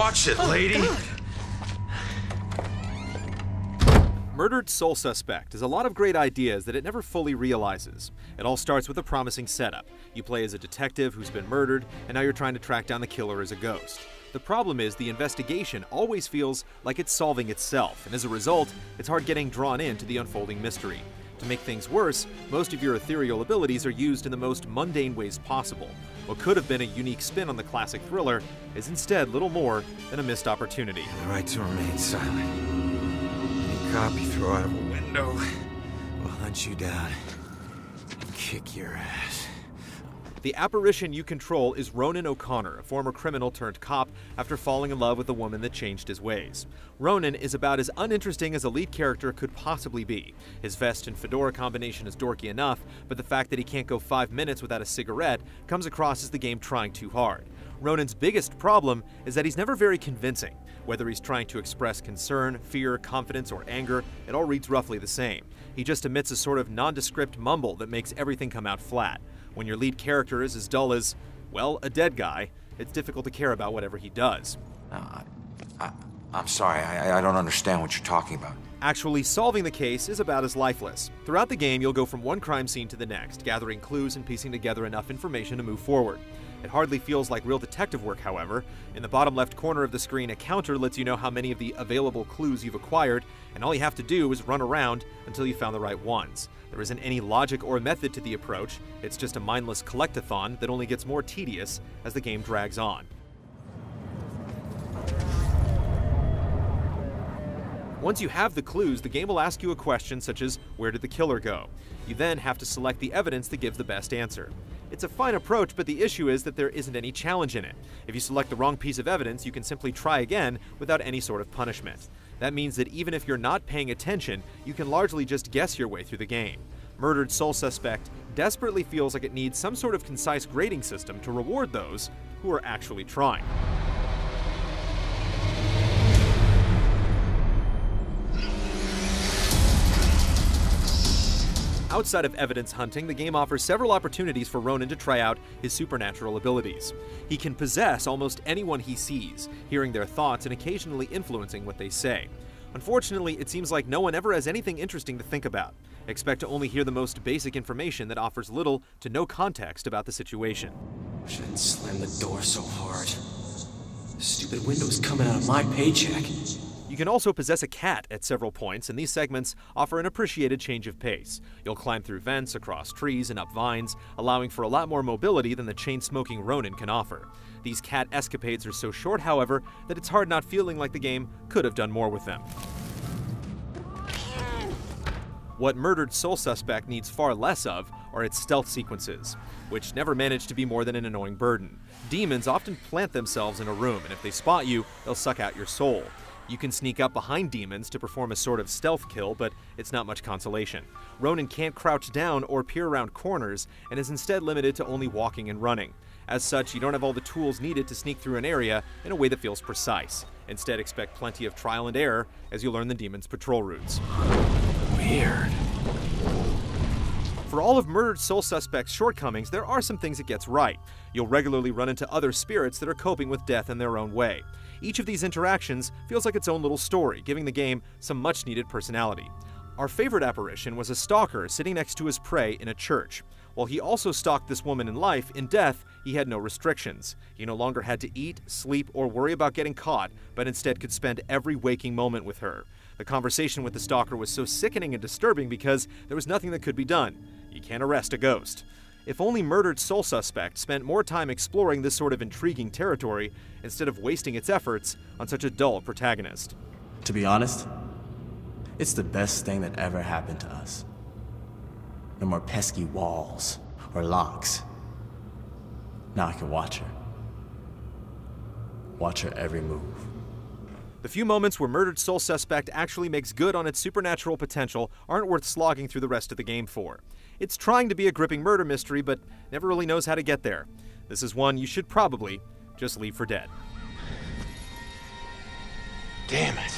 Watch it, lady! Murdered Soul Suspect is a lot of great ideas that it never fully realizes. It all starts with a promising setup. You play as a detective who's been murdered, and now you're trying to track down the killer as a ghost. The problem is the investigation always feels like it's solving itself, and as a result, it's hard getting drawn into the unfolding mystery. To make things worse, most of your ethereal abilities are used in the most mundane ways possible. What could have been a unique spin on the classic thriller is instead little more than a missed opportunity. The right to remain silent. Any cop you throw out of a window will hunt you down and kick your ass. The apparition you control is Ronan O'Connor, a former criminal turned cop after falling in love with a woman that changed his ways. Ronan is about as uninteresting as a lead character could possibly be. His vest and fedora combination is dorky enough, but the fact that he can't go 5 minutes without a cigarette comes across as the game trying too hard. Ronan's biggest problem is that he's never very convincing. Whether he's trying to express concern, fear, confidence, or anger, it all reads roughly the same. He just emits a sort of nondescript mumble that makes everything come out flat. When your lead character is as dull as, well, a dead guy, it's difficult to care about whatever he does. I'm sorry, I don't understand what you're talking about. Actually solving the case is about as lifeless. Throughout the game, you'll go from one crime scene to the next, gathering clues and piecing together enough information to move forward. It hardly feels like real detective work, however. In the bottom left corner of the screen, a counter lets you know how many of the available clues you've acquired, and all you have to do is run around until you found the right ones. There isn't any logic or method to the approach, it's just a mindless collect-a-thon that only gets more tedious as the game drags on. Once you have the clues, the game will ask you a question such as, where did the killer go? You then have to select the evidence that gives the best answer. It's a fine approach, but the issue is that there isn't any challenge in it. If you select the wrong piece of evidence, you can simply try again without any sort of punishment. That means that even if you're not paying attention, you can largely just guess your way through the game. Murdered Soul Suspect desperately feels like it needs some sort of concise grading system to reward those who are actually trying. Outside of evidence hunting, the game offers several opportunities for Ronan to try out his supernatural abilities. He can possess almost anyone he sees, hearing their thoughts and occasionally influencing what they say. Unfortunately, it seems like no one ever has anything interesting to think about. Expect to only hear the most basic information that offers little to no context about the situation. Wish I didn't slam the door so hard. The stupid window's coming out of my paycheck. You can also possess a cat at several points, and these segments offer an appreciated change of pace. You'll climb through vents, across trees, and up vines, allowing for a lot more mobility than the chain-smoking Ronan can offer. These cat escapades are so short, however, that it's hard not feeling like the game could have done more with them. What Murdered Soul Suspect needs far less of are its stealth sequences, which never manage to be more than an annoying burden. Demons often plant themselves in a room, and if they spot you, they'll suck out your soul. You can sneak up behind demons to perform a sort of stealth kill, but it's not much consolation. Ronan can't crouch down or peer around corners, and is instead limited to only walking and running. As such, you don't have all the tools needed to sneak through an area in a way that feels precise. Instead, expect plenty of trial and error as you learn the demon's patrol routes. Weird. For all of Murdered Soul Suspect's shortcomings, there are some things it gets right. You'll regularly run into other spirits that are coping with death in their own way. Each of these interactions feels like its own little story, giving the game some much-needed personality. Our favorite apparition was a stalker sitting next to his prey in a church. While he also stalked this woman in life, in death, he had no restrictions. He no longer had to eat, sleep, or worry about getting caught, but instead could spend every waking moment with her. The conversation with the stalker was so sickening and disturbing because there was nothing that could be done. You can't arrest a ghost. If only Murdered Soul Suspect spent more time exploring this sort of intriguing territory instead of wasting its efforts on such a dull protagonist. To be honest, it's the best thing that ever happened to us. No more pesky walls or locks. Now I can watch her. Watch her every move. The few moments where Murdered Soul Suspect actually makes good on its supernatural potential aren't worth slogging through the rest of the game for. It's trying to be a gripping murder mystery, but never really knows how to get there. This is one you should probably just leave for dead. Damn it.